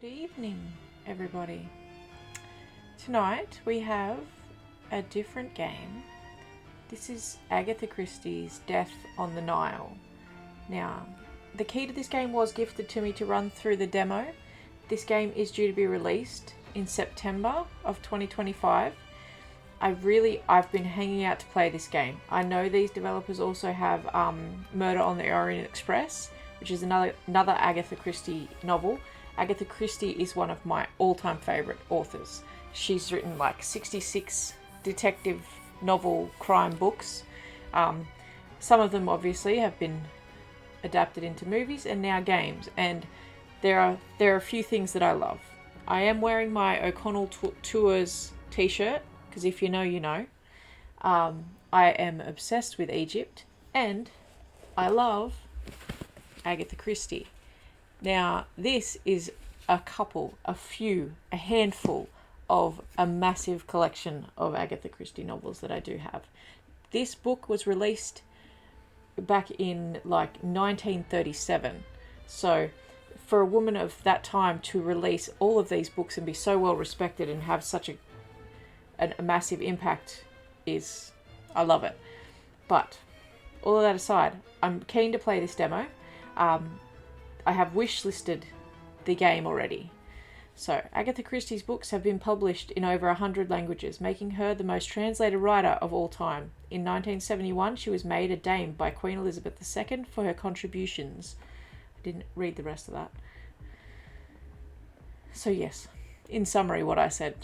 Good evening, everybody. Tonight we have a different game. This is Agatha Christie's Death on the Nile. Now, the key to this game was gifted to me to run through the demo. This game is due to be released in September of 2025. I've been hanging out to play this game. I know these developers also have Murder on the Orient Express, which is another Agatha Christie novel. Agatha Christie is one of my all-time favourite authors. She's written like 66 detective novel crime books. Some of them obviously have been adapted into movies and now games, and there are a few things that I love. I am wearing my O'Connell Tours t-shirt, because if you know, you know. I am obsessed with Egypt, and I love Agatha Christie. Now, this is a handful of a massive collection of Agatha Christie novels that I do have. This book was released back in like 1937. So for a woman of that time to release all of these books and be so well respected and have such a massive impact I love it. But all of that aside, I'm keen to play this demo. I have wish listed the game already. So, Agatha Christie's books have been published in over 100 languages, making her the most translated writer of all time. In 1971, she was made a dame by Queen Elizabeth II for her contributions. I didn't read the rest of that. So yes, in summary what I said,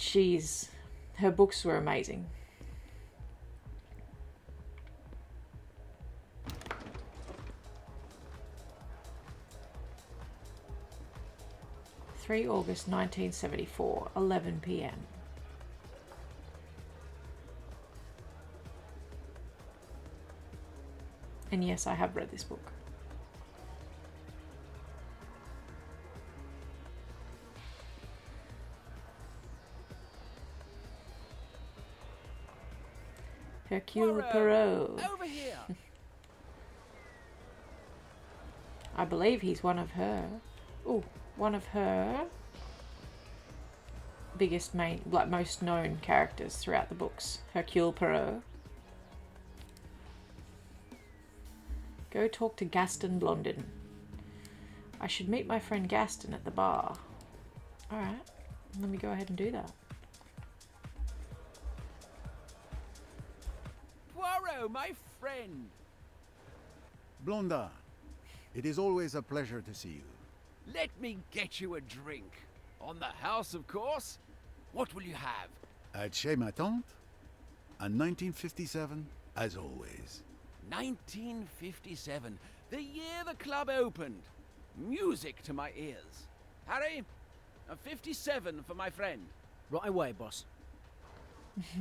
her books were amazing. 3 August 1974, 11 p.m. And yes, I have read this book. Hercule Poirot. Over here. I believe he's one of her biggest most known characters throughout the books. Hercule Poirot. Go talk to Gaston Blondin. I should meet my friend Gaston at the bar. Alright, let me go ahead and do that. Poirot, my friend. Blonda, it is always a pleasure to see you. Let me get you a drink. On the house, of course. What will you have? At Chez Ma Tante, and 1957, as always. 1957, the year the club opened. Music to my ears. Harry, a 57 for my friend. Right away, boss.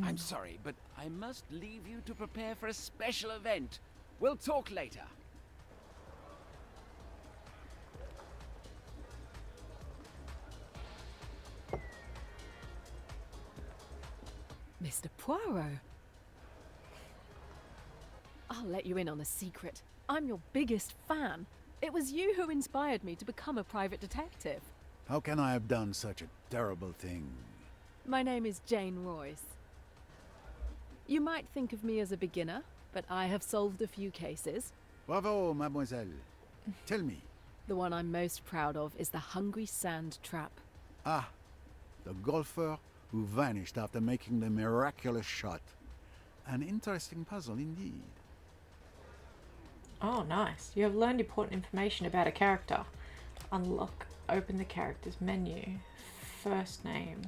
I'm sorry, but I must leave you to prepare for a special event. We'll talk later. Mr. Poirot. I'll let you in on a secret. I'm your biggest fan. It was you who inspired me to become a private detective. How can I have done such a terrible thing? My name is Jane Royce. You might think of me as a beginner, but I have solved a few cases. Bravo, mademoiselle. Tell me. The one I'm most proud of is the Hungry Sand Trap. Ah, the golfer who vanished after making the miraculous shot. An interesting puzzle indeed. Oh, nice. You have learned important information about a character. Open the character's menu. First name.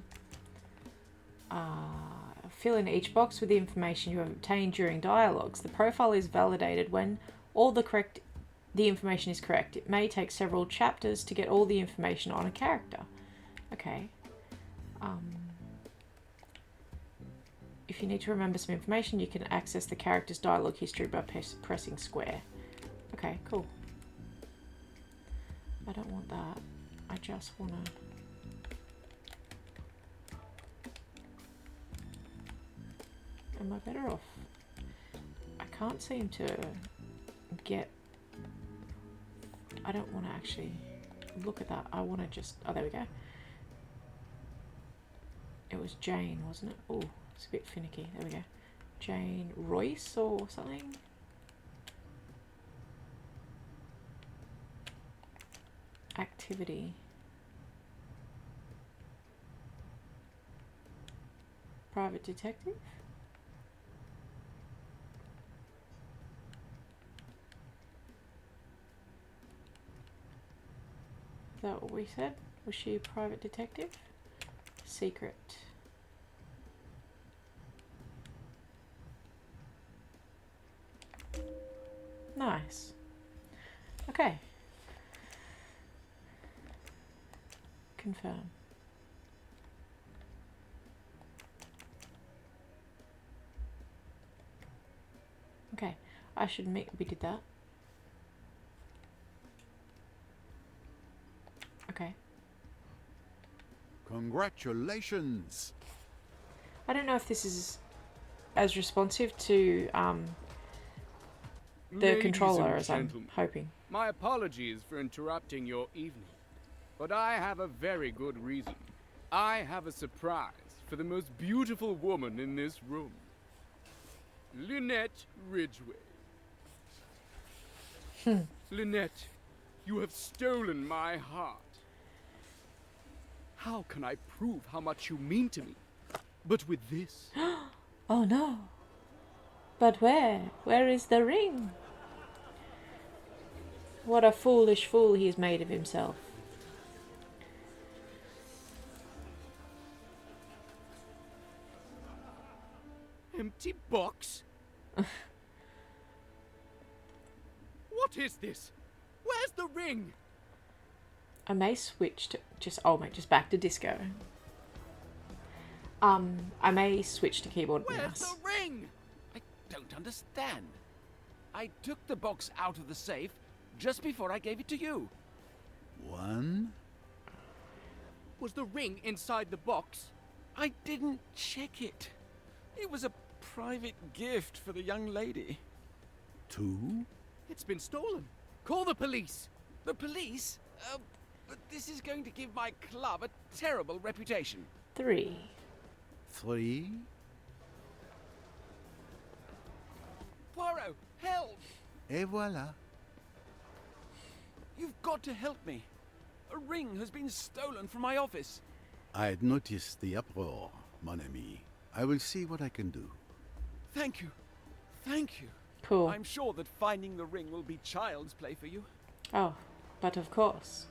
Fill in each box with the information you have obtained during dialogues. The profile is validated when the information is correct. It may take several chapters to get all the information on a character. Okay. If you need to remember some information, you can access the character's dialogue history by pressing square. Okay, cool. I don't want that. I just want to... Am I better off? I can't seem to get... I don't want to actually look at that. I want to just... Oh, there we go. It was Jane, wasn't it? Oh, it's a bit finicky. There we go. Jane Royce or something. Activity. Private detective? Is that what we said? Was she a private detective? Secret. Nice. Okay. Confirm. Okay, I should admit we did that. Okay. Congratulations! I don't know if this is as responsive to the Ladies controller and as I'm gentlemen, hoping. My apologies for interrupting your evening, but I have a very good reason. I have a surprise for the most beautiful woman in this room. Lynette Ridgway. Lynette, you have stolen my heart. How can I prove how much you mean to me? But with this... Oh no. But where? Where is the ring? What a foolish fool he has made of himself. Empty box? What is this? Where's the ring? I may switch to just back to disco. I may switch to keyboard and Where's mouse. the ring? I don't understand. I took the box out of the safe just before I gave it to you. One, Was the ring inside the box? I didn't check it. It was a private gift for the young lady. two, It's been stolen. Call the police. The police? But this is going to give my club a terrible reputation. 3. three, Poirot, help! et voilà. You've got to help me. A ring has been stolen from my office. I had noticed the uproar, mon ami. I will see what I can do. Thank you. Thank you. Cool. I'm sure that finding the ring will be child's play for you. Oh, but of course.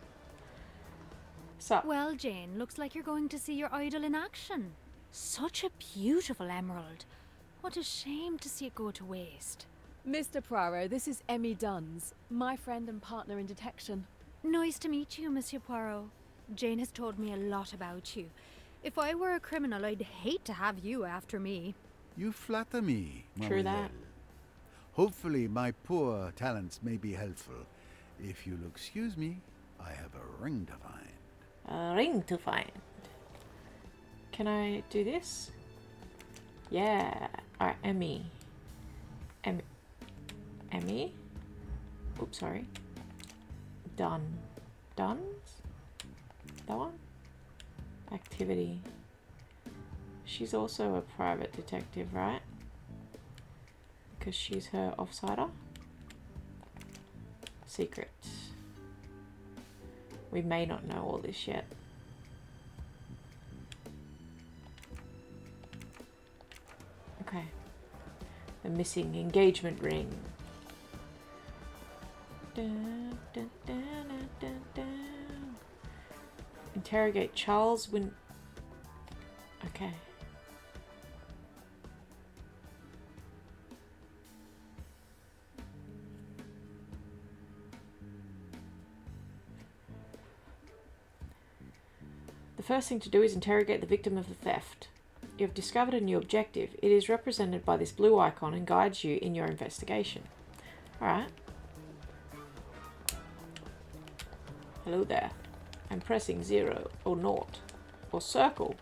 So, Well, Jane, looks like you're going to see your idol in action. Such a beautiful emerald. What a shame to see it go to waste. Mr. Poirot, this is Emmy Duns, my friend and partner in detection. Nice to meet you, Monsieur Poirot. Jane has told me a lot about you. If I were a criminal, I'd hate to have you after me. You flatter me, True that. Mademoiselle. Hopefully my poor talents may be helpful. If you'll excuse me, I have a ring to find. a ring to find. Can I do this? Yeah. Alright, Emmy. Emmy? Oops, sorry. Duns? That one? Activity. She's also a private detective, right? Because she's her offsider. Secret. We may not know all this yet. Okay. The missing engagement ring. Dun, dun, dun, dun, dun, dun. Interrogate Charles Win. Okay. The first thing to do is interrogate the victim of the theft. You have discovered a new objective. It is represented by this blue icon and guides you in your investigation. Alright. Hello there. I'm pressing 0 or naught or circle,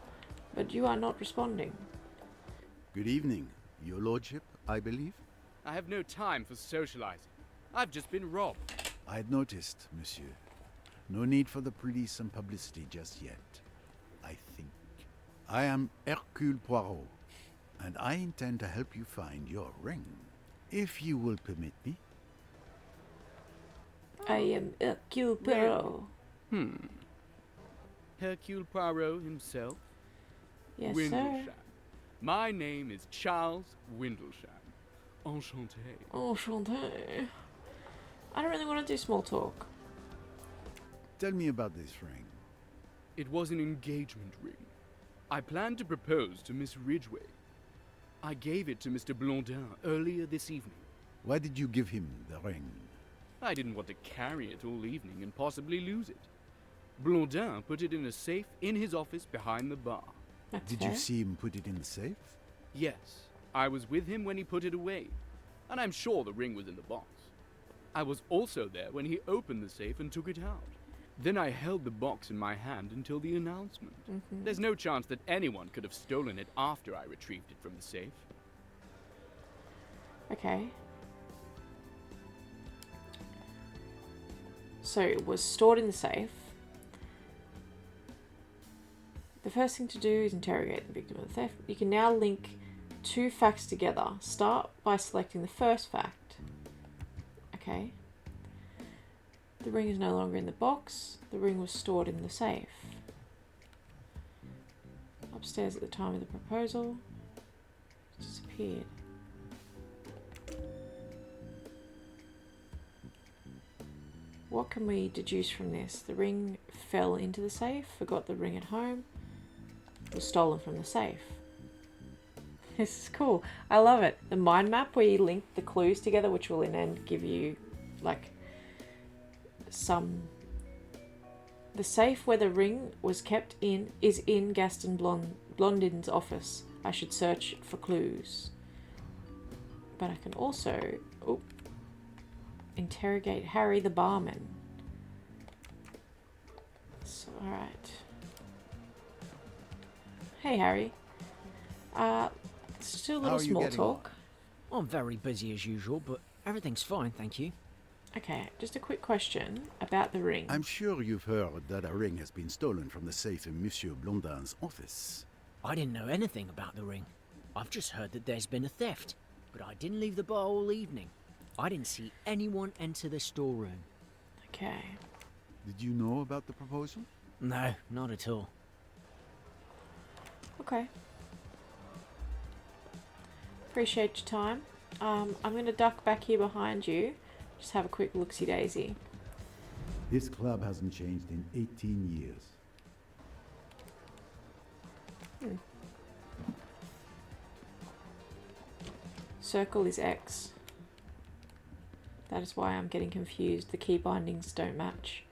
but you are not responding. Good evening, your lordship, I believe. I have no time for socializing. I've just been robbed. I had noticed, monsieur. No need for the police and publicity just yet, I think. I am Hercule Poirot, and I intend to help you find your ring, if you will permit me. I am Hercule Poirot. Hercule Poirot himself? Yes, Windlesham. sir. My name is Charles Windlesham. Enchanté. Enchanté. I don't really want to do small talk. Tell me about this ring. It was an engagement ring. I planned to propose to Miss Ridgway. I gave it to Mr. Blondin earlier this evening. Why did you give him the ring? I didn't want to carry it all evening and possibly lose it. Blondin put it in a safe in his office behind the bar. That's Did fair. you see him put it in the safe? Yes, I was with him when he put it away, and I'm sure the ring was in the box. I was also there when he opened the safe and took it out. Then I held the box in my hand until the announcement. There's no chance that anyone could have stolen it after I retrieved it from the safe. Okay. So it was stored in the safe. The first thing to do is interrogate the victim of the theft. You can now link two facts together. Start by selecting the first fact. Okay. The ring is no longer in the box. The ring was stored in the safe. Upstairs at the time of the proposal. It's disappeared. What can we deduce from this? The ring fell into the safe, forgot the ring at home, was stolen from the safe. This is cool. I love it. The mind map where you link the clues together, which will in the end give you like the safe where the ring was kept in is in Gaston Blondin's office. I should search for clues. But I can also interrogate Harry the barman. So, alright. Hey Harry. Let's do a How little are you small getting talk. I'm very busy as usual, but everything's fine, thank you. Okay, just a quick question about the ring. I'm sure you've heard that a ring has been stolen from the safe in Monsieur Blondin's office. I didn't know anything about the ring. I've just heard that there's been a theft, but I didn't leave the bar all evening. I didn't see anyone enter the storeroom. Okay. Did you know about the proposal? No, not at all. Okay. Appreciate your time. I'm going to duck back here behind you. Just have a quick look-see-daisy. This club hasn't changed in 18 years. Circle is X. That is why I'm getting confused. The key bindings don't match,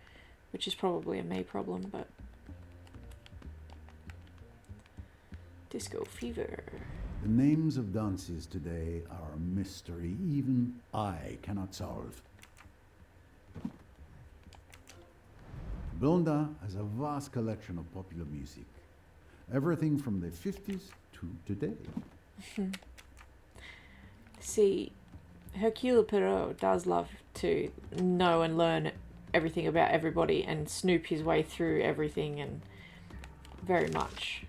which is probably a me problem, but... Disco Fever. The names of dances today are a mystery even I cannot solve. Blondin has a vast collection of popular music. Everything from the 50s to today. See, Hercule Poirot does love to know and learn everything about everybody and snoop his way through everything, and very much.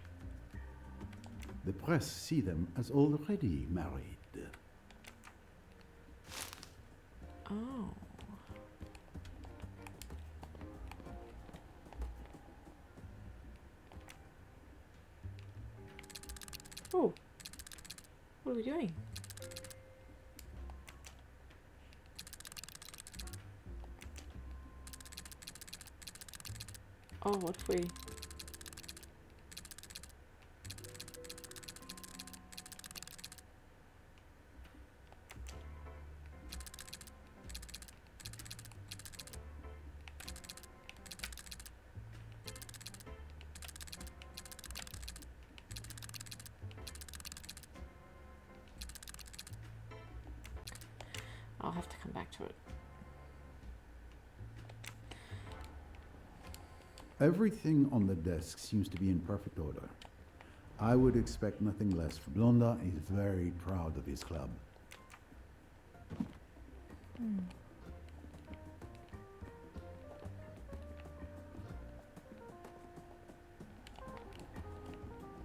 The press see them as already married. Oh. Oh. What are we doing? Oh, what if we... I'll have to come back to it. Everything on the desk seems to be in perfect order. I would expect nothing less. Blondin is very proud of his club.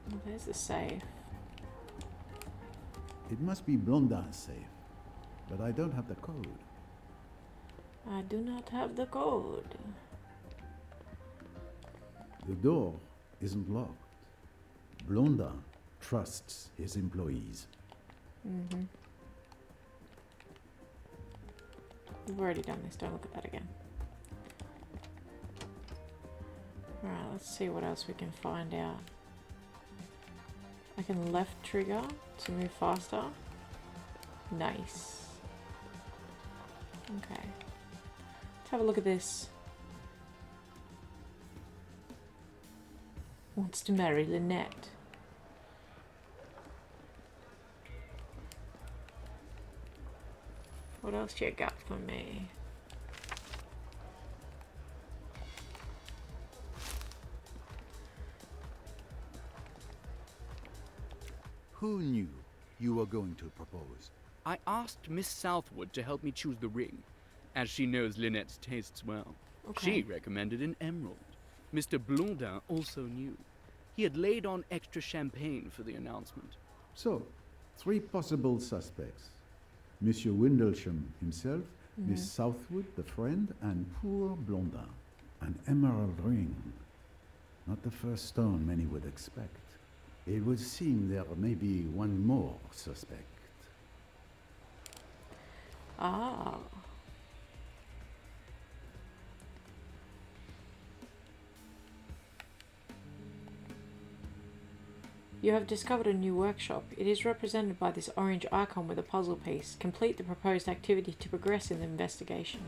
Well, there's the safe. It must be Blondin's safe, but I don't have the code. I do not have the code. The door isn't locked. Blondin trusts his employees. Mm-hmm. We've already done this. Don't look at that again. Alright, let's see what else we can find out. I can left trigger to move faster. Nice. Okay. Let's have a look at this. Wants to marry Lynette. What else you got for me? Who knew you were going to propose? I asked Miss Southwood to help me choose the ring, as she knows Lynette's tastes well. Okay. She recommended an emerald. Mr. Blondin also knew. He had laid on extra champagne for the announcement. So, 3 possible suspects. Monsieur Windlesham himself, Miss Southwood, the friend, and poor Blondin. An emerald ring. Not the first stone many would expect. It would seem there may be one more suspect. Ah. You have discovered a new workshop. It is represented by this orange icon with a puzzle piece. Complete the proposed activity to progress in the investigation.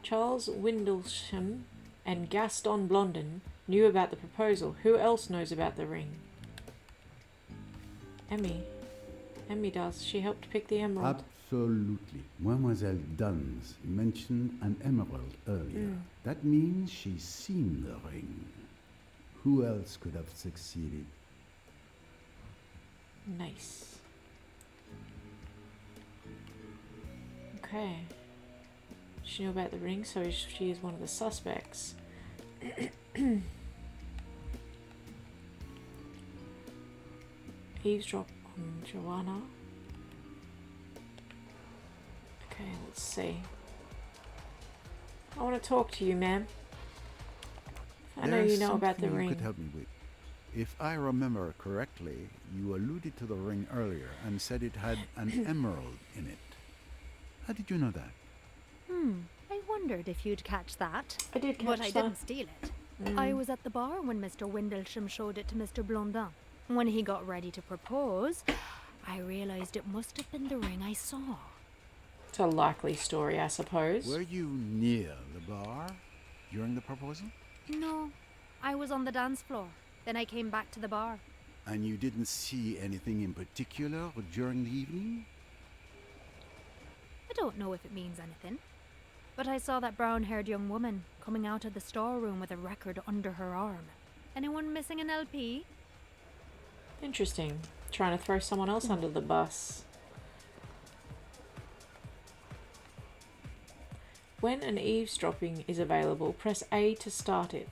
Charles Windlesham and Gaston Blondin knew about the proposal. Who else knows about the ring? Emmy. Emmy does. She helped pick the emerald. Absolutely. Mademoiselle Duns mentioned an emerald earlier. That means she's seen the ring. Who else could have succeeded? Nice. Okay. She knew about the ring, so she is one of the suspects. Eavesdrop on Joanna. Okay, let's see. I want to talk to you, ma'am. I know you There's know about the something ring. you could help me with. If I remember correctly, you alluded to the ring earlier and said it had an emerald in it. How did you know that? I wondered if you'd catch that. I did catch But I that. didn't steal it. I was at the bar when Mr. Windlesham showed it to Mr. Blondin. When he got ready to propose, I realised it must have been the ring I saw. It's a likely story, I suppose. Were you near the bar during the proposal? No, I was on the dance floor. Then I came back to the bar. And you didn't see anything in particular during the evening? I don't know if it means anything. But I saw that brown-haired young woman coming out of the storeroom with a record under her arm. Anyone missing an LP? Interesting. Trying to throw someone else under the bus. When an eavesdropping is available, press A to start it.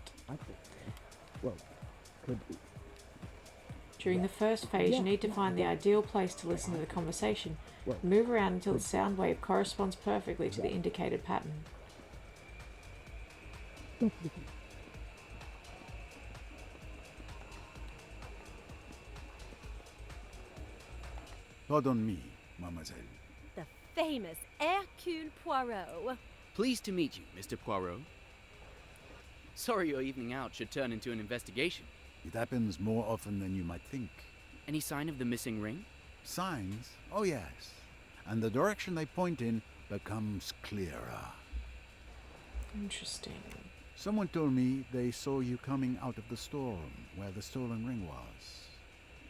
During the first phase, you need to find the ideal place to listen to the conversation. Move around until the sound wave corresponds perfectly to the indicated pattern. Pardon me, mademoiselle. The famous Hercule Poirot. Pleased to meet you, Mr. Poirot. Sorry your evening out should turn into an investigation. It happens more often than you might think. Any sign of the missing ring? Signs? Oh yes. And the direction they point in becomes clearer. Interesting. Someone told me they saw you coming out of the storeroom where the stolen ring was.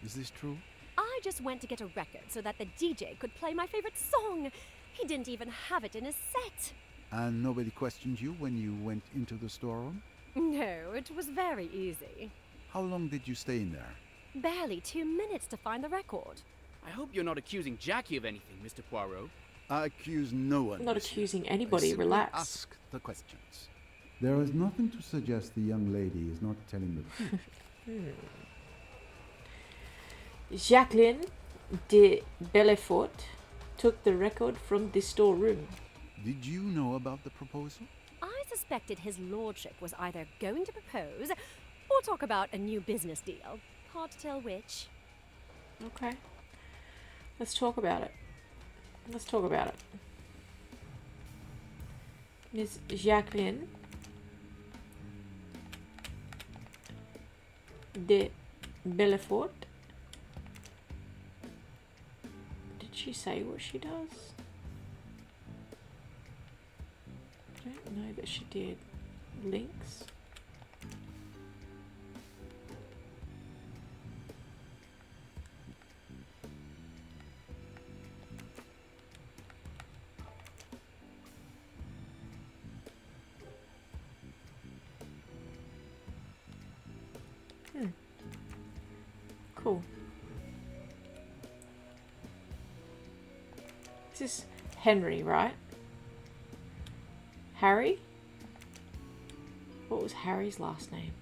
Is this true? I just went to get a record so that the DJ could play my favorite song. He didn't even have it in his set. And nobody questioned you when you went into the storeroom? No, it was very easy. How long did you stay in there? Barely 2 minutes to find the record. I hope you're not accusing Jackie of anything, Mr. Poirot. I accuse no one. I'm not monsieur. accusing I anybody, simply relax. Ask the questions. There is nothing to suggest the young lady is not telling the truth. Jacqueline de Bellefort took the record from the storeroom. Did you know about the proposal? I suspected his lordship was either going to propose or talk about a new business deal. Hard to tell which. Okay. Let's talk about it. Let's talk about it. Miss Jacqueline de Bellefort. Did she say what she does? I don't know that she did. Links. Cool. This is Henry, right? Harry? What was Harry's last name?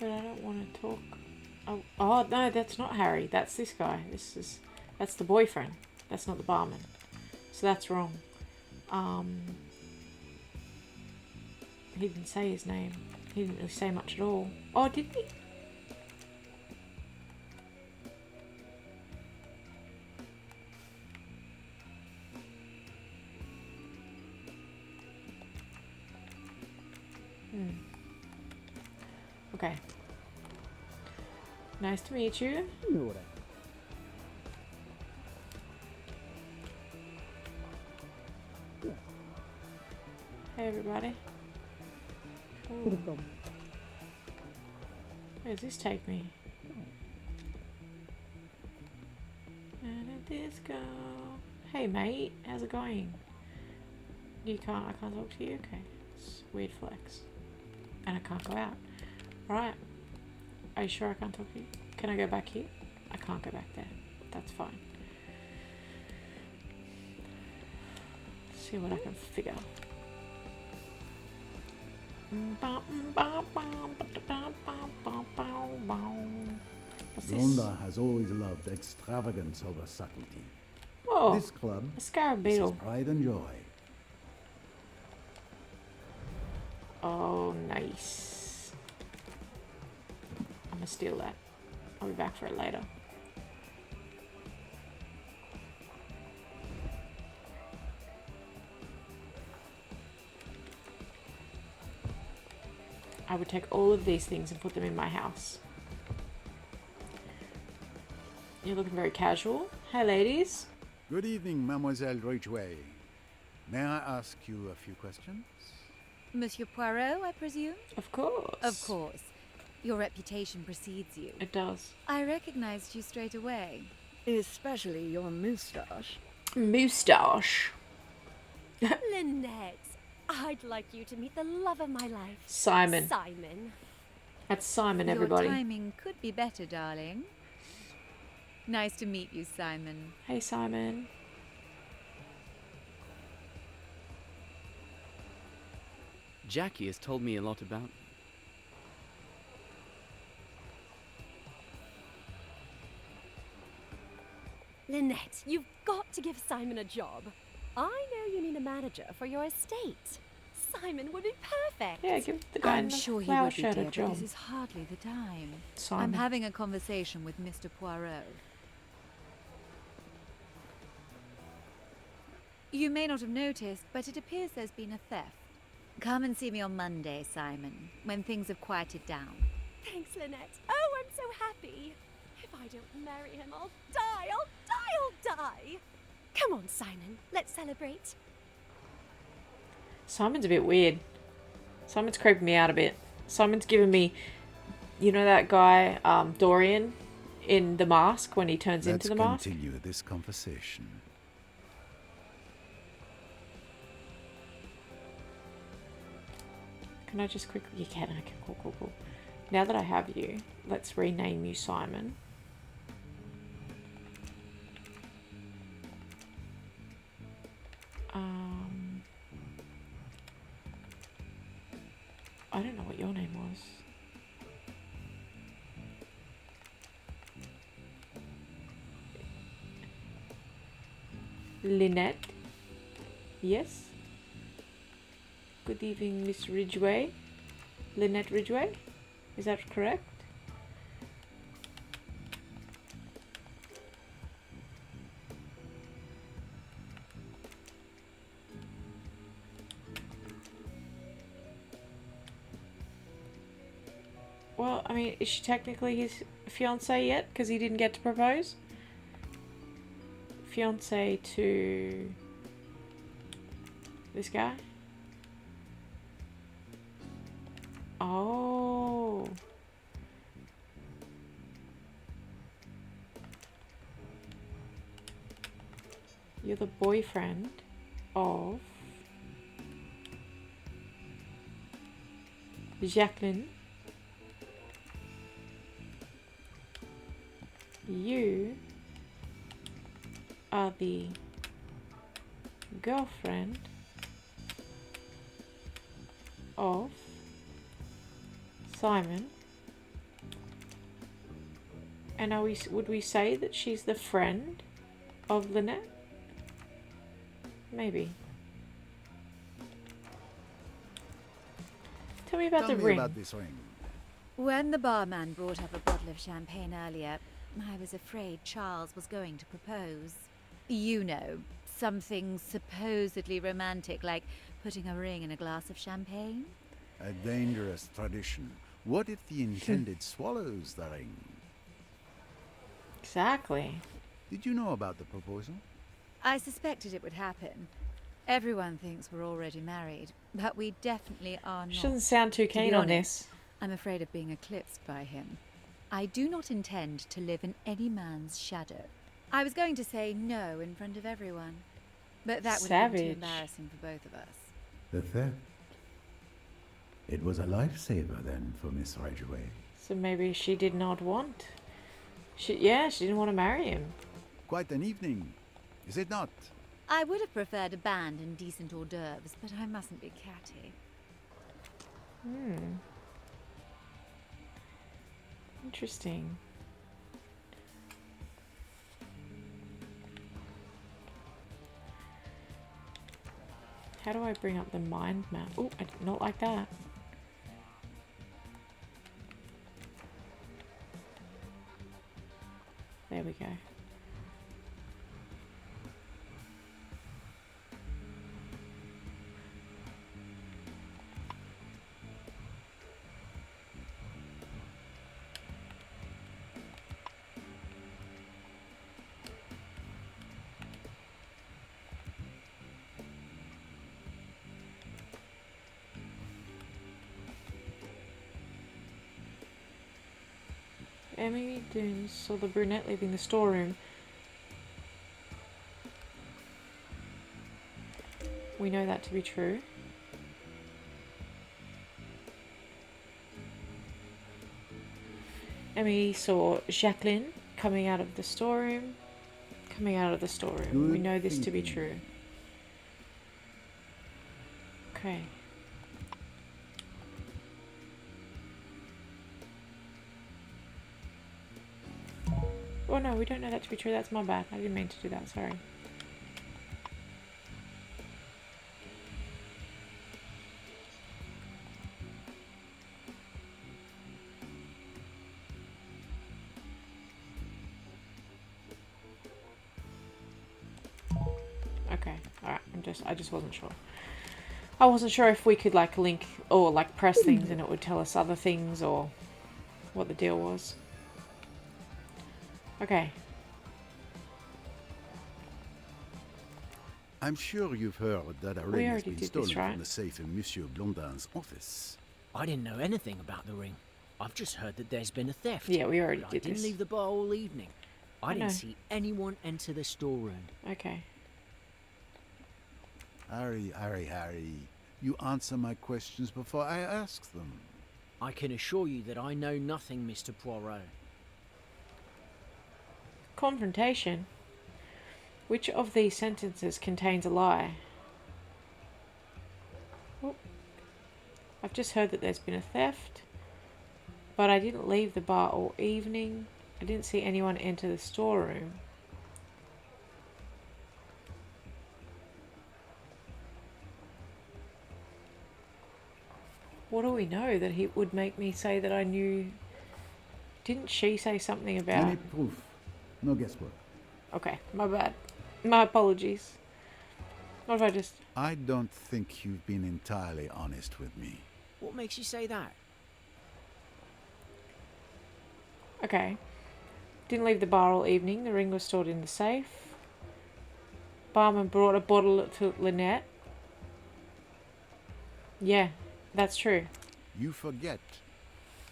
But I don't want to talk. Oh no, that's not Harry. That's this guy. That's the boyfriend. That's not the barman. So that's wrong. He didn't say his name. He didn't really say much at all. Oh, did he? Okay. Nice to meet you. Hey everybody. Ooh. Where does this take me? Where did this go? Hey mate, how's it going? I can't talk to you? Okay. It's a weird flex. And I can't go out. Right. Are you sure I can't talk to you? Can I go back here? I can't go back there. That's fine. See what I can figure. What's this? Blonda has always loved extravagance over subtlety. Oh, This club a scarab is beetle. his pride and joy. Oh, nice. I'm gonna steal that. I'll be back for it later. I would take all of these things and put them in my house. You're looking very casual. Hey, ladies. Good evening, Mademoiselle Ridgway. May I ask you a few questions? Monsieur Poirot, I presume? Of course. Of course. Your reputation precedes you. It does. I recognized you straight away. Especially your moustache. Moustache. Lynette, I'd like you to meet the love of my life. Simon. Simon. That's Simon, everybody. Your timing could be better, darling. Nice to meet you, Simon. Hey, Simon. Jackie has told me a lot about you. Lynette, you've got to give Simon a job. I know you need a manager for your estate. Simon would be perfect. Yeah, give the guy in I'm the sure he flower would be, shirt a dear, but job. this is hardly the time. Simon. I'm having a conversation with Mr. Poirot. You may not have noticed, but it appears there's been a theft. Come and see me on Monday, Simon, when things have quieted down. Thanks, Lynette. Oh, I'm so happy. If I don't marry him, I'll die. I'll die. Come on, Simon. Let's celebrate. Simon's a bit weird. Simon's creeping me out a bit. Simon's giving me, you know that guy, Dorian, in The Mask, when he turns into the mask? Let's continue this conversation. Can I just quickly... You can. Okay, cool. Now that I have you, let's rename you Simon. I don't know what your name was. Lynette. Yes. Good evening, Miss Ridgway. Lynette Ridgway. Is that correct? Well, I mean, is she technically his fiancée yet? Because he didn't get to propose? Fiancée to this guy? Oh. You're the boyfriend of Jacqueline. You are the girlfriend of Simon. And would we say that she's the friend of Lynette? Maybe. Tell me about the ring. Tell me about this ring. When the barman brought up a bottle of champagne earlier, I was afraid Charles was going to propose. You know, something supposedly romantic, like putting a ring in a glass of champagne. A dangerous tradition. What if the intended swallows the ring? Exactly. Did you know about the proposal? I suspected it would happen. Everyone thinks we're already married, but we definitely are not. Shouldn't sound too To keen be on honest, this. I'm afraid of being eclipsed by him. I do not intend to live in any man's shadow. I was going to say no in front of everyone, but that would have been too Savage. embarrassing for both of us. The theft. It was a lifesaver then for Miss Ridgway. So maybe she did not want. She didn't want to marry him. Quite an evening, is it not? I would have preferred a band and decent hors d'oeuvres, but I mustn't be catty. Interesting. How do I bring up the mind map? Oh, not like that. There we go. Emily Doones saw the brunette leaving the storeroom. We know that to be true. Emily saw Jacqueline coming out of the storeroom. We Good know this to be thinking. true. Okay. Oh no, we don't know that to be true. That's my bad. I didn't mean to do that. Sorry. Okay. Alright. I just wasn't sure. I wasn't sure if we could like link or like press things and it would tell us other things or what the deal was. Okay. I'm sure you've heard that a We ring has already been did stolen this, right? from the safe in Monsieur Blondin's office. I didn't know anything about the ring. I've just heard that there's been a theft. Yeah, we already but did I didn't this. leave the bar all evening. I know. didn't see anyone enter the storeroom. Okay. Harry. You answer my questions before I ask them. I can assure you that I know nothing, Mr. Poirot. Confrontation. Which of these sentences contains a lie? Oh. I've just heard that there's been a theft, but I didn't leave the bar all evening. I didn't see anyone enter the storeroom. What do we know that he would make me say that I knew? Didn't she say something about... Any proof. No guesswork. Okay, my bad. My apologies. What if I just... I don't think you've been entirely honest with me. What makes you say that? Okay. Didn't leave the bar all evening. The ring was stored in the safe. Barman brought a bottle to Lynette. Yeah, that's true. You forget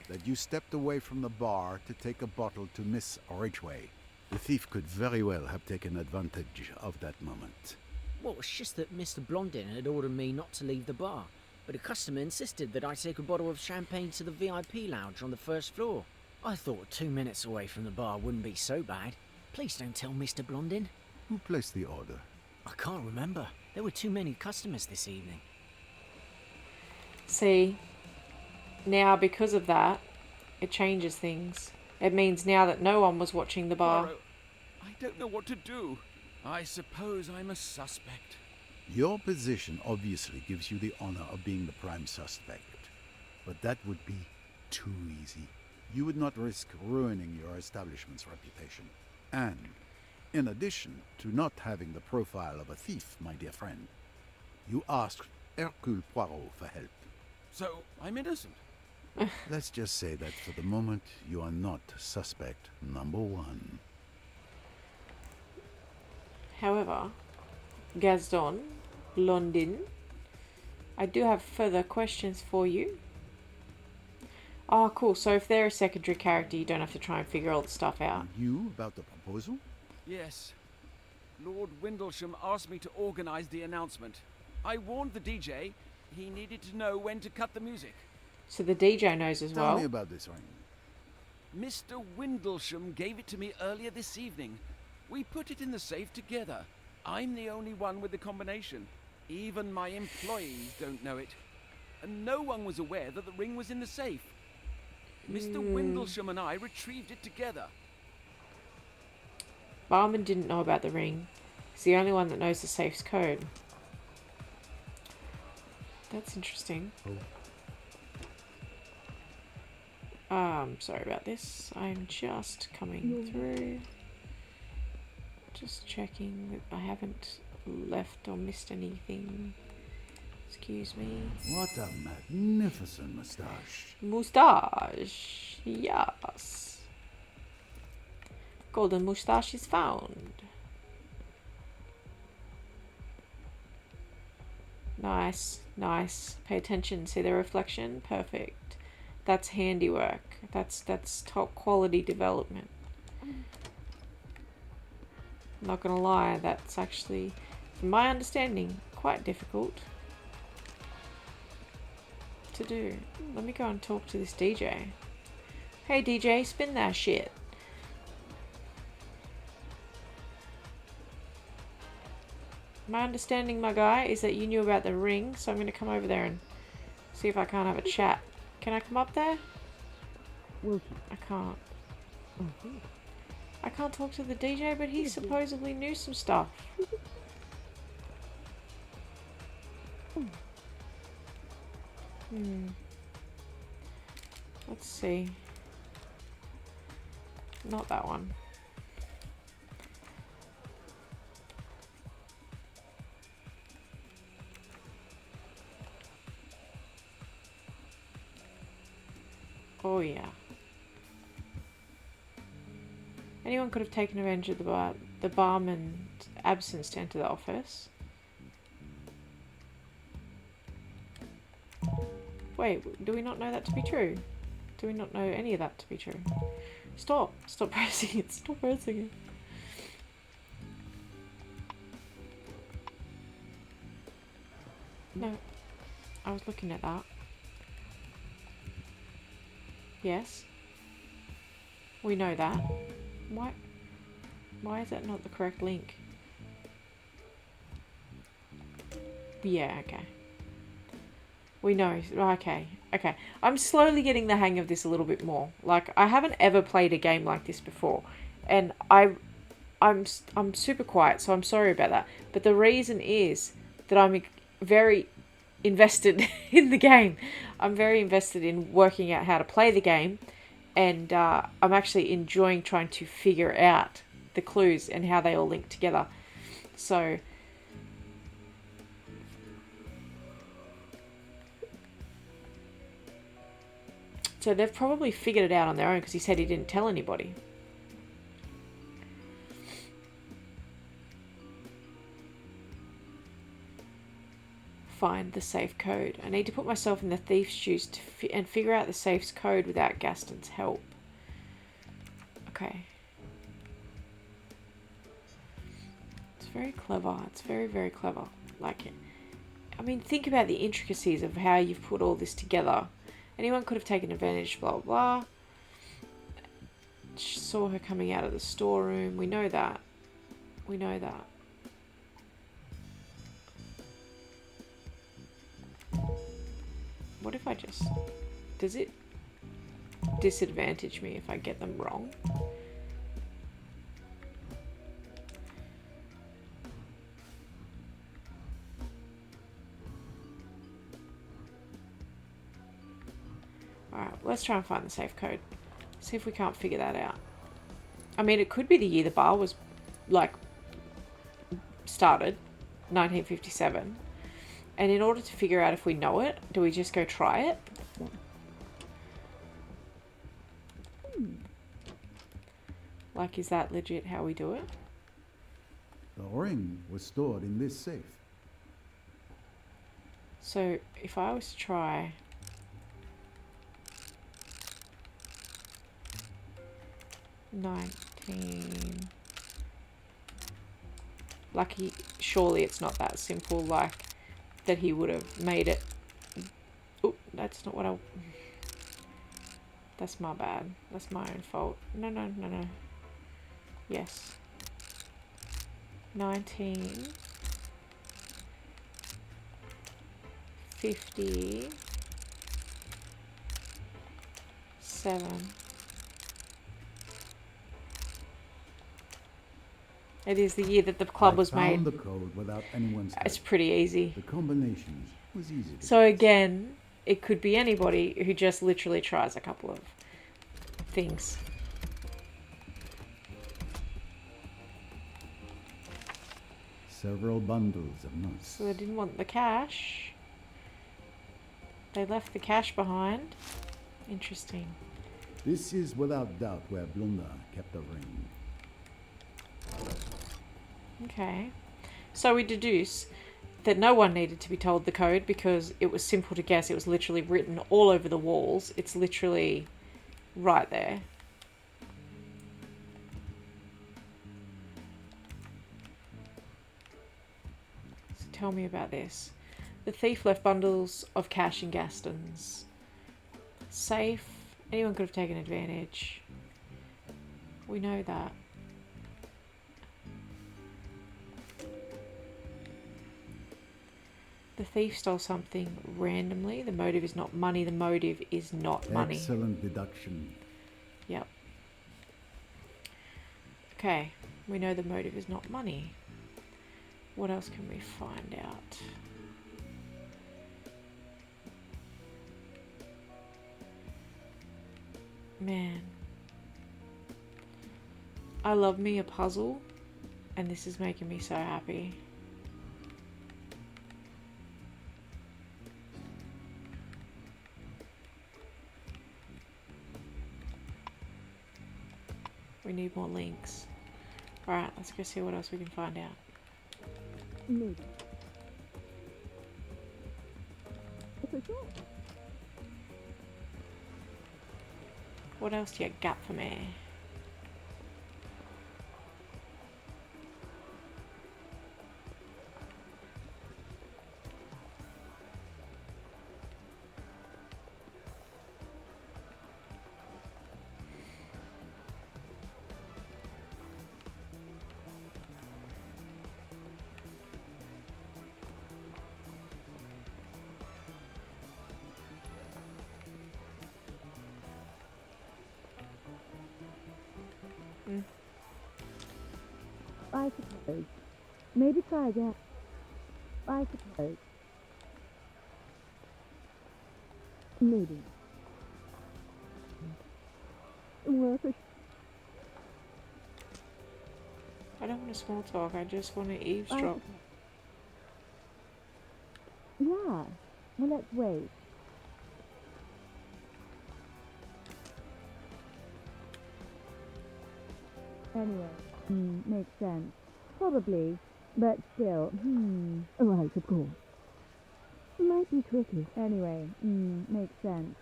that you stepped away from the bar to take a bottle to Miss Ridgway. The thief could very well have taken advantage of that moment. Well, it's just that Mr. Blondin had ordered me not to leave the bar, but a customer insisted that I take a bottle of champagne to the VIP lounge on the first floor. I thought 2 minutes away from the bar wouldn't be so bad. Please don't tell Mr. Blondin. Who placed the order? I can't remember. There were too many customers this evening. See, now because of that, it changes things. It means now that no one was watching the bar. Poirot, I don't know what to do. I suppose I'm a suspect. Your position obviously gives you the honor of being the prime suspect. But that would be too easy. You would not risk ruining your establishment's reputation. And, in addition to not having the profile of a thief, my dear friend, you asked Hercule Poirot for help. So, I'm innocent. Let's just say that for the moment, you are not suspect number one. However, Gaston, Blondin, I do have further questions for you. Oh, cool. So if they're a secondary character, you don't have to try and figure all the stuff out. You about the proposal? Yes. Lord Windlesham asked me to organize the announcement. I warned the DJ he needed to know when to cut the music. So the DJ knows as well. Tell me about this ring. Mr. Windlesham gave it to me earlier this evening. We put it in the safe together. I'm the only one with the combination. Even my employees don't know it. And no one was aware that the ring was in the safe. Mr. Windlesham and I retrieved it together. Barman didn't know about the ring. He's the only one that knows the safe's code. That's interesting. Sorry about this. I'm just coming through. Just checking that I haven't left or missed anything. Excuse me. What a magnificent moustache. Moustache. Yes. Golden moustache is found. Nice, nice. Pay attention. See the reflection? Perfect. That's handiwork. That's top quality development. I'm not gonna lie, that's actually, from my understanding, quite difficult to do. Let me go and talk to this DJ. Hey DJ, spin that shit. My understanding, my guy, is that you knew about the ring, so I'm going to come over there and see if I can't have a chat. Can I come up there? I can't. I can't talk to the DJ, but he supposedly knew some stuff. Let's see. Not that one. Oh yeah. Anyone could have taken advantage of the barman's absence to enter the office. Wait, do we not know that to be true? Do we not know any of that to be true? Stop! Stop pressing it! Stop pressing it! No. I was looking at that. Yes. We know that. Why is that not the correct link? Yeah, okay. We know. Okay. Okay. I'm slowly getting the hang of this a little bit more. Like, I haven't ever played a game like this before. And I'm super quiet, so I'm sorry about that. But the reason is that I'm very invested in the game. I'm very invested in working out how to play the game. And I'm actually enjoying trying to figure out the clues and how they all link together. So they've probably figured it out on their own because he said he didn't tell anybody. Find the safe code. I need to put myself in the thief's shoes and figure out the safe's code without Gaston's help. Okay. It's very clever. It's very, very clever. Like it. I mean, think about the intricacies of how you've put all this together. Anyone could have taken advantage, blah, blah. Saw her coming out of the storeroom. We know that. We know that. What if I just... Does it disadvantage me if I get them wrong? Alright, let's try and find the safe code. See if we can't figure that out. I mean, it could be the year the bar was, like, started. 1957. And in order to figure out if we know it, do we just go try it? Like, is that legit how we do it? The ring was stored in this safe. So, if I was to try... Lucky, surely it's not that simple, like, that he would have made it... Oh, that's not what I... That's my bad. That's my own fault. No. Yes. 1957. It is the year that the club was made. The code without anyone's help. It's pretty easy. The combinations was easy. So again, it could be anybody who just literally tries a couple of things. Several bundles of notes. So they didn't want the cash. They left the cash behind. Interesting. This is without doubt where Blunda kept the ring. Okay. So we deduce that no one needed to be told the code because it was simple to guess. It was literally written all over the walls. It's literally right there. So tell me about this. The thief left bundles of cash in Gaston's safe. Anyone could have taken advantage. We know that. The thief stole something randomly. The motive is not money. The motive is not money. Excellent deduction. Yep. Okay. We know the motive is not money. What else can we find out? Man. I love me a puzzle. And this is making me so happy. We need more links. Alright, let's go see what else we can find out. No. What else do you got for me? I suppose. Maybe try again. I suppose. Maybe. Worth a I don't want to small talk, I just want to eavesdrop. Yeah. Well, let's wait. Anyway, makes sense. Probably, but still, Right, of course. Might be tricky. Anyway, makes sense.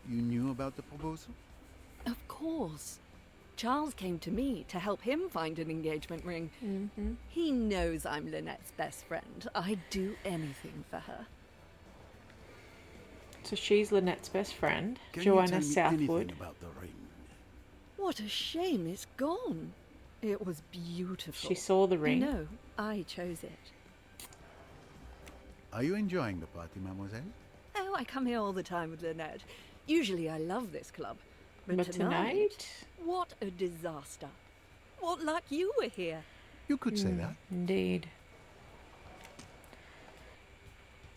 You knew about the proposal? Of course. Charles came to me to help him find an engagement ring. Mm-hmm. He knows I'm Lynette's best friend. I'd do anything for her. So she's Lynette's best friend, Can Joanna you tell me Southwood. anything about the ring? What a shame it's gone. It was beautiful. She saw the ring. No, I chose it. Are you enjoying the party, mademoiselle? Oh, I come here all the time with Lynette. Usually I love this club. But tonight? What a disaster. What luck you were here. You could say that. Indeed.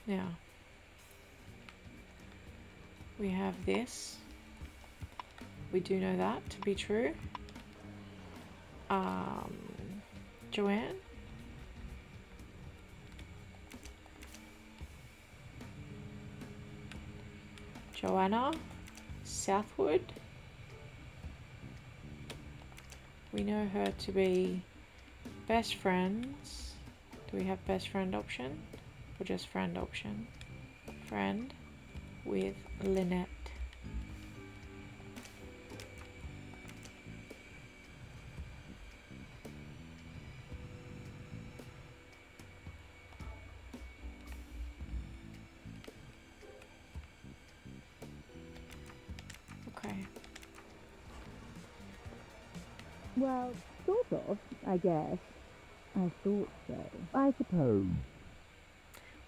Now, we have this. We do know that to be true. Joanne? Joanna Southwood. We know her to be best friends. Do we have best friend option? Or just friend option? Friend with Lynette. Okay. Well, sort of, I guess. I thought so. I suppose.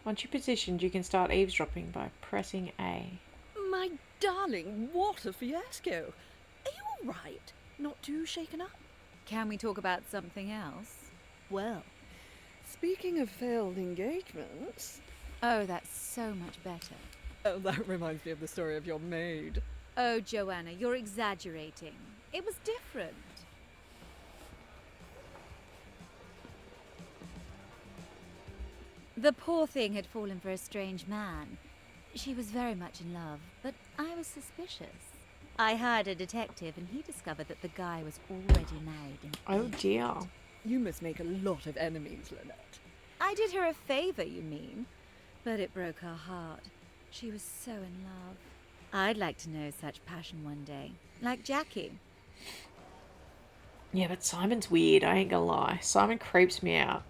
Once you're positioned, you can start eavesdropping by pressing A. My darling, what a fiasco. Are you all right? Not too shaken up? Can we talk about something else? Well, speaking of failed engagements... Oh, that's so much better. Oh, that reminds me of the story of your maid. Oh, Joanna, you're exaggerating. It was different. The poor thing had fallen for a strange man. She was very much in love, but I was suspicious. I hired a detective and he discovered that the guy was already married and Oh dear. You must make a lot of enemies, Lynette. I did her a favour, you mean? But it broke her heart. She was so in love. I'd like to know such passion one day. Like Jackie. Yeah, but Simon's weird, I ain't gonna lie. Simon creeps me out.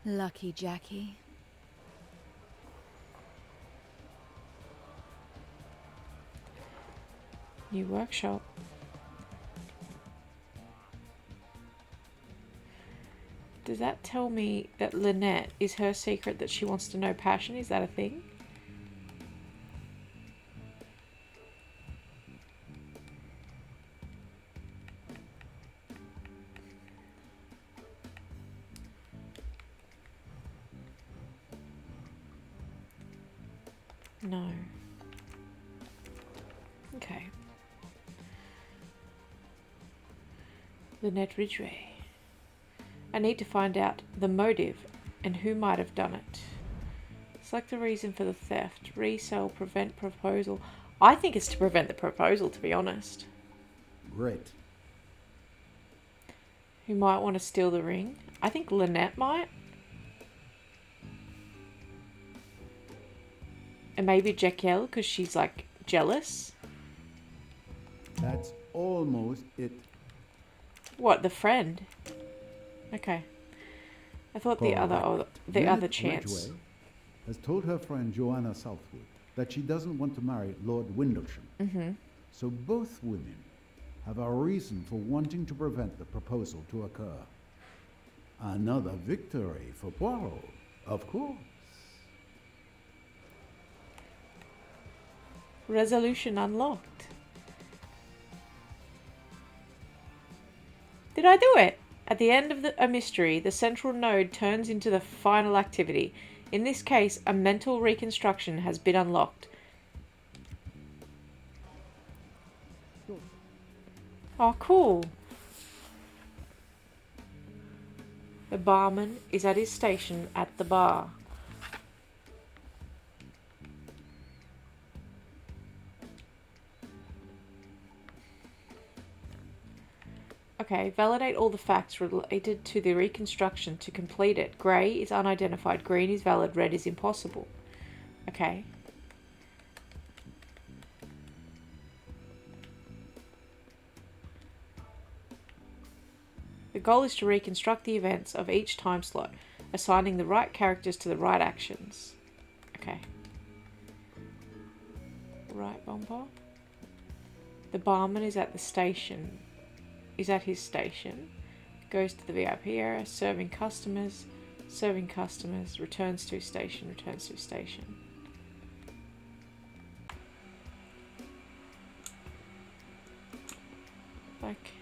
Lucky Jackie. New workshop. Does that tell me that Lynette is her secret that she wants to know passion? Is that a thing? No. Okay. Lynette Ridgway. I need to find out the motive and who might have done it. Select the reason for the theft. Resell, prevent proposal. I think it's to prevent the proposal, to be honest. Great. Who might want to steal the ring? I think Lynette might. And maybe Jekyll, because she's like jealous. That's almost it. What, the friend? Okay. I thought the other Lynette chance. Ridgway has told her friend Joanna Southwood that she doesn't want to marry Lord Windlesham. Mm-hmm. So both women have a reason for wanting to prevent the proposal to occur. Another victory for Poirot, of course. Resolution unlocked. Did I do it? At the end of a mystery, the central node turns into the final activity. In this case, a mental reconstruction has been unlocked. Oh, cool. The barman is at his station at the bar. Okay, validate all the facts related to the reconstruction to complete it. Grey is unidentified, green is valid, red is impossible. Okay. The goal is to reconstruct the events of each time slot, assigning the right characters to the right actions. Okay. Right bumper. The barman is at the station. Is at his station. Goes to the VIP area, serving customers, returns to station, Like...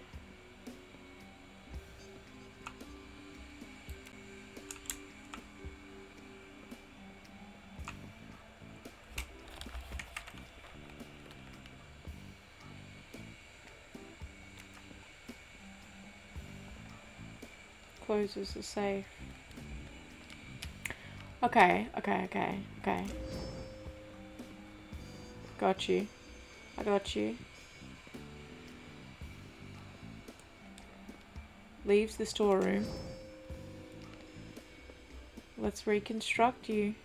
Closes the safe. Okay. Got you. I got you. Leaves the storeroom. Let's reconstruct you.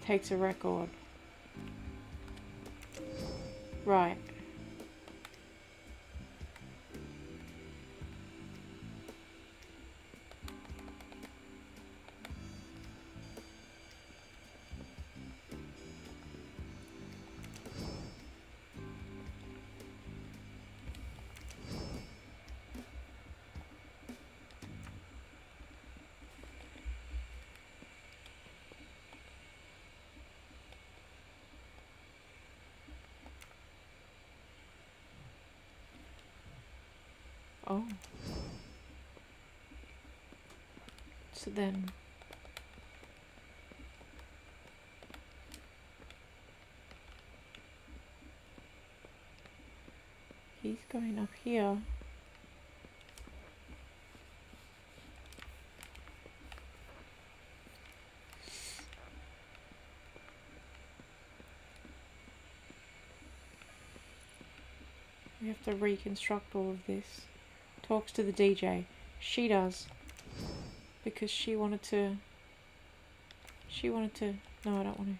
Takes a record. Right. Oh. So then... he's going up here. We have to reconstruct all of this. Talks to the DJ. She does. Because she wanted to... No, I don't want to.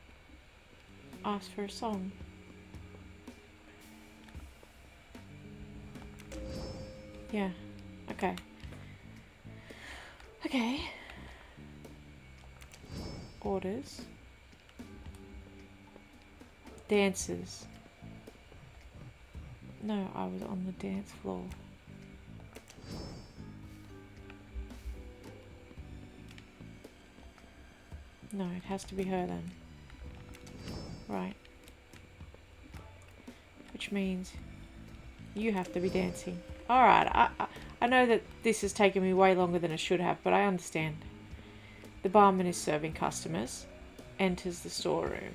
Ask for a song. Yeah. Okay. Okay. Orders. Dances. No, I was on the dance floor. No, it has to be her then. Right. Which means you have to be dancing. Alright, I know that this has taken me way longer than it should have, but I understand. The barman is serving customers. Enters the storeroom.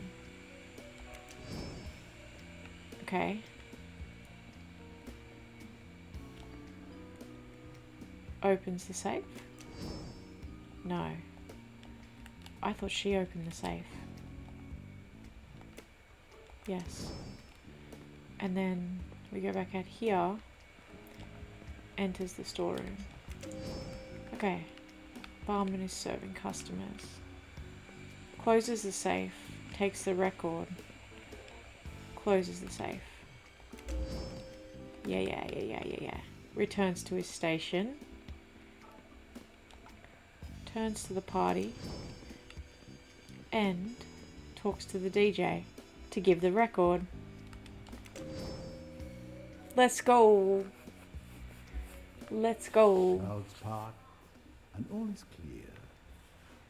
Okay. opens the safe. No. I thought she opened the safe. Yes. And then we go back out here. Enters the storeroom. Okay. Barman is serving customers. Closes the safe. Takes the record. Closes the safe. Yeah. Returns to his station. Turns to the party. And talks to the DJ to give the record. Let's go. Let's go. Clouds part, and all is clear.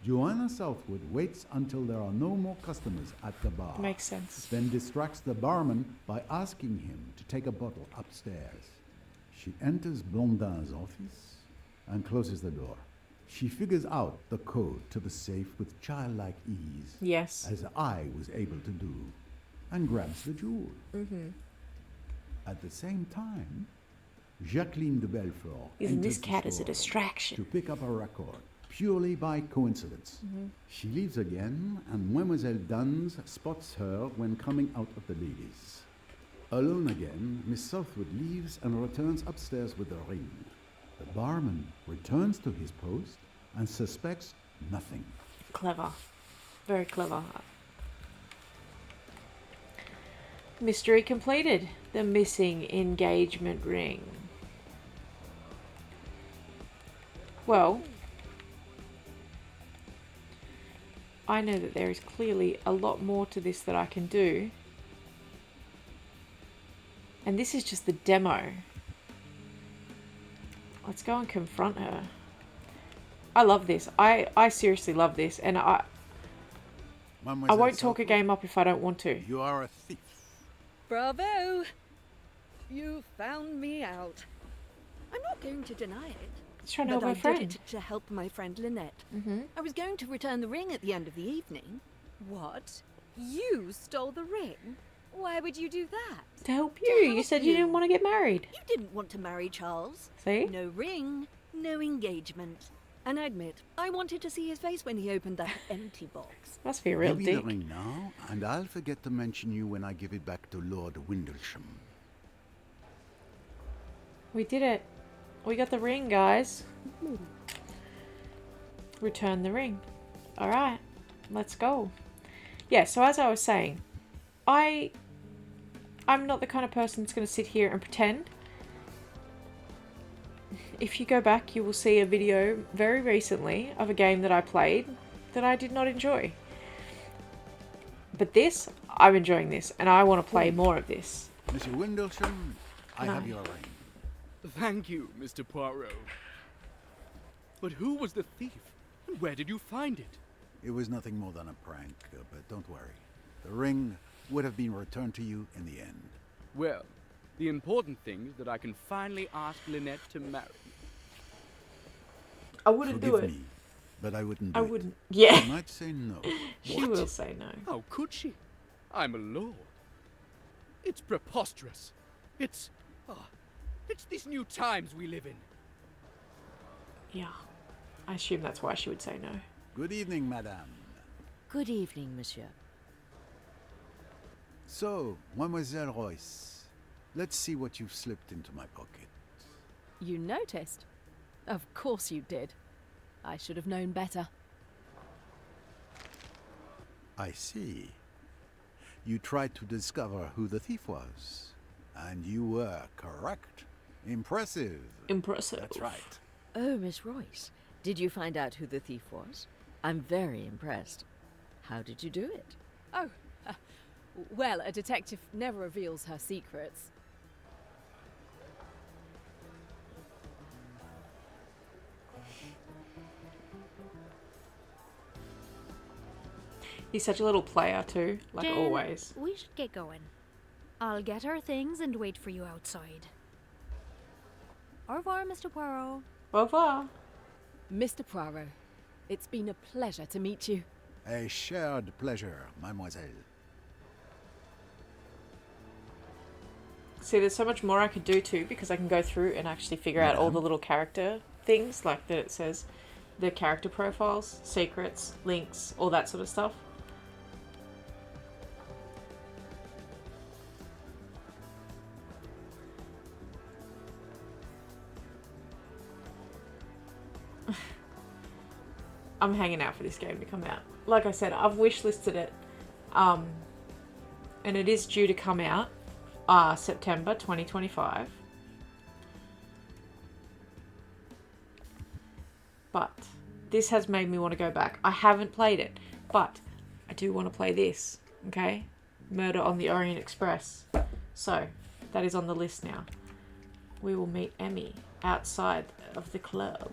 Joanna Southwood waits until there are no more customers at the bar. Makes sense. Then distracts the barman by asking him to take a bottle upstairs. She enters Blondin's office and closes the door. She figures out the code to the safe with childlike ease. Yes. As I was able to do, and grabs the jewel. At the same time, Jacqueline de Belfort Using this enters the cat as a store distraction. to pick up a record, purely by coincidence. She leaves again, and Mademoiselle Duns spots her when coming out of the ladies. Alone again, Miss Southwood leaves and returns upstairs with the ring. The barman returns to his post and suspects nothing. Clever. Very clever. Mystery completed. The missing engagement ring. Well, I know that there is clearly a lot more to this that I can do. And this is just the demo. Let's go and confront her. I love this. I seriously love this. And I won't talk a game up if I don't want to. You are a thief. Bravo! You found me out. I'm not going to deny it. He's trying to help but my I friend. did it to help my friend Lynette. I was going to return the ring at the end of the evening. What? You stole the ring? Why would you do that? To help you. To You help said you you. didn't want to get married. You didn't want to marry Charles. See? No ring, no engagement. And I admit, I wanted to see his face when he opened that empty box. Must be a real Give me the dick. ring now, and I'll forget to mention you when I give it back to Lord Windlesham. We did it. We got the ring, guys. Return the ring. Alright. Let's go. Yeah, so as I was saying, I'm not the kind of person that's going to sit here and pretend. If you go back, you will see a video very recently of a game that I played that I did not enjoy. But this, I'm enjoying this, and I want to play more of this. Mr. Windlesham, I No. have your ring. Thank you, Mr. Poirot. But who was the thief? And where did you find it? It was nothing more than a prank, but don't worry. The ring would have been returned to you in the end. Well, the important thing is that I can finally ask Lynette to marry me. I wouldn't do Forgive it. me, but I wouldn't do I it. wouldn't. Yeah. I might say no. She will say no. How could she? I'm a lord. It's preposterous. It's these new times we live in. Yeah. I assume that's why she would say no. Good evening, madame. Good evening, monsieur. So, Mademoiselle Royce, let's see what you've slipped into my pocket. You noticed? Of course you did. I should have known better. I see. You tried to discover who the thief was, and you were correct. Impressive. Impressive. That's right. Oh, Miss Royce, did you find out who the thief was? I'm very impressed. How did you do it? Oh, well, a detective never reveals her secrets. He's such a little player too, like Jen, always. We should get going. I'll get our things and wait for you outside. Au revoir, Mr. Poirot. Au revoir. Mr. Poirot, it's been a pleasure to meet you. A shared pleasure, mademoiselle. See, there's so much more I could do too, because I can go through and actually figure out all the little character things, like that it says the character profiles, secrets, links, all that sort of stuff. I'm hanging out for this game to come out. Like I said, I've wishlisted it. And it is due to come out September 2025. But this has made me want to go back. I haven't played it, but I do want to play this, okay? Murder on the Orient Express. So, that is on the list now. We will meet Emmy outside of the club.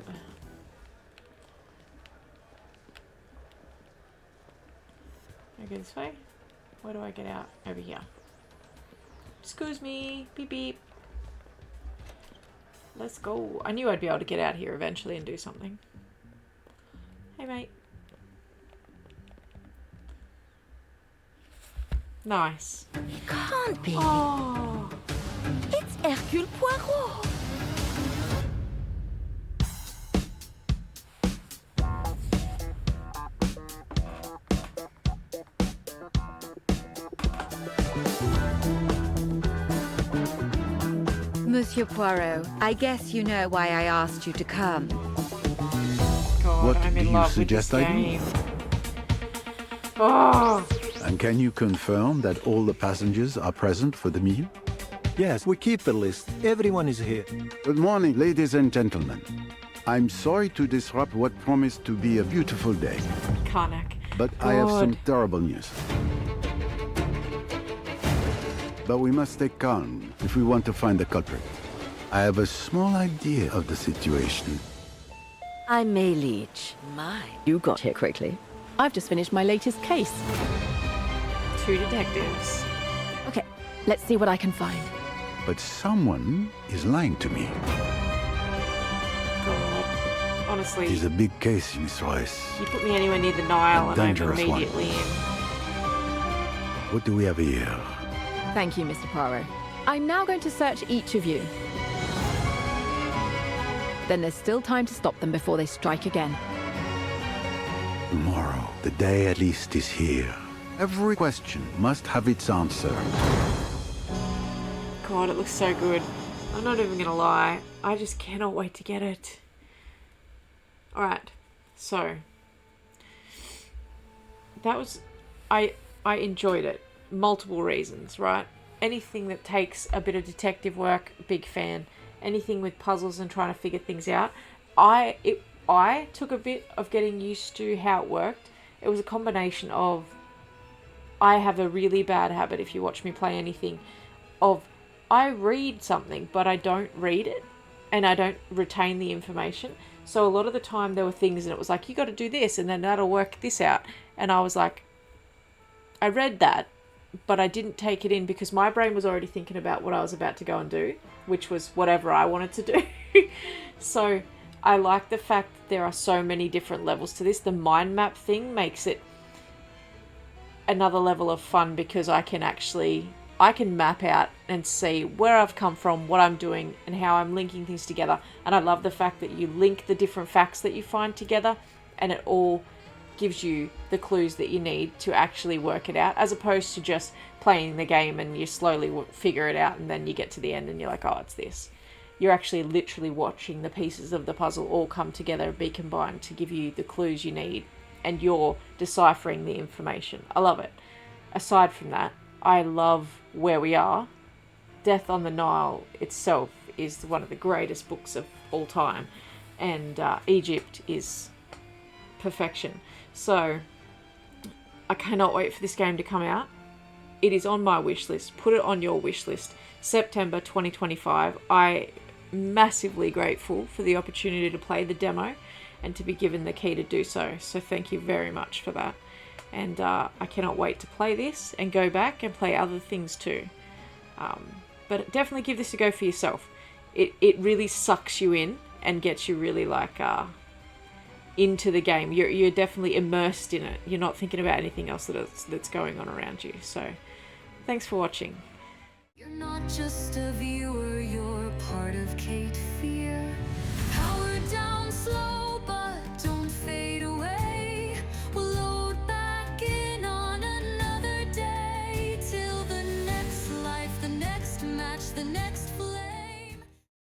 I go this way? Where do I get out? Over here. Excuse me. Beep beep. Let's go. I knew I'd be able to get out here eventually and do something. Hey, mate. Nice. Can't be. Oh. It's Hercule Poirot. Monsieur Poirot, I guess you know why I asked you to come. God, What I'm do in you love suggest with this I do? game. Oh. And can you confirm that all the passengers are present for the meal? Yes, we keep the list. Everyone is here. Good morning, ladies and gentlemen. I'm sorry to disrupt what promised to be a beautiful day, Karnak. but I have some God. terrible news. But we must stay calm if we want to find the culprit. I have a small idea of the situation. I'm May Leach. My, you got here quickly. I've just finished my latest case. 2 detectives. Okay, let's see what I can find. But someone is lying to me. God. Honestly, It is a big case, Miss Royce. you put me anywhere near the Nile A and I'm dangerous one. immediately in. What do we have here? Thank you, Mr. Poirot. I'm now going to search each of you. Then there's still time to stop them before they strike again. Tomorrow, the day at least is here. Every question must have its answer. God, it looks so good. I'm not even gonna lie. I just cannot wait to get it. Alright, so that was I enjoyed it. Multiple reasons, right? Anything that takes a bit of detective work, big fan. Anything with puzzles and trying to figure things out. I took a bit of getting used to how it worked. It was a combination of, I have a really bad habit, if you watch me play anything, of I read something but I don't read it and I don't retain the information. So a lot of the time there were things and it was like, you got to do this and then that'll work this out. And I was like, I read that, but I didn't take it in because my brain was already thinking about what I was about to go and do, which was whatever I wanted to do. So I like the fact that there are so many different levels to this. The mind map thing makes it another level of fun because I can map out and see where I've come from, what I'm doing, and how I'm linking things together. And I love the fact that you link the different facts that you find together and it all gives you the clues that you need to actually work it out, as opposed to just playing the game and you slowly figure it out and then you get to the end and you're like, oh, it's this. You're actually literally watching the pieces of the puzzle all come together and be combined to give you the clues you need, and you're deciphering the information. I love it. Aside from that, I love where we are. Death on the Nile itself is one of the greatest books of all time, and Egypt is perfection. So I cannot wait for this game to come out. It is on my wish list. Put it on your wish list. September 2025. I'm massively grateful for the opportunity to play the demo and to be given the key to do so. So thank you very much for that. And I cannot wait to play this and go back and play other things too. But definitely give this a go for yourself. It really sucks you in and gets you really like into the game. You're definitely immersed in it. You're not thinking about anything else that's going on around you. So thanks for watching. You're not just a viewer, you're part of Kate Field.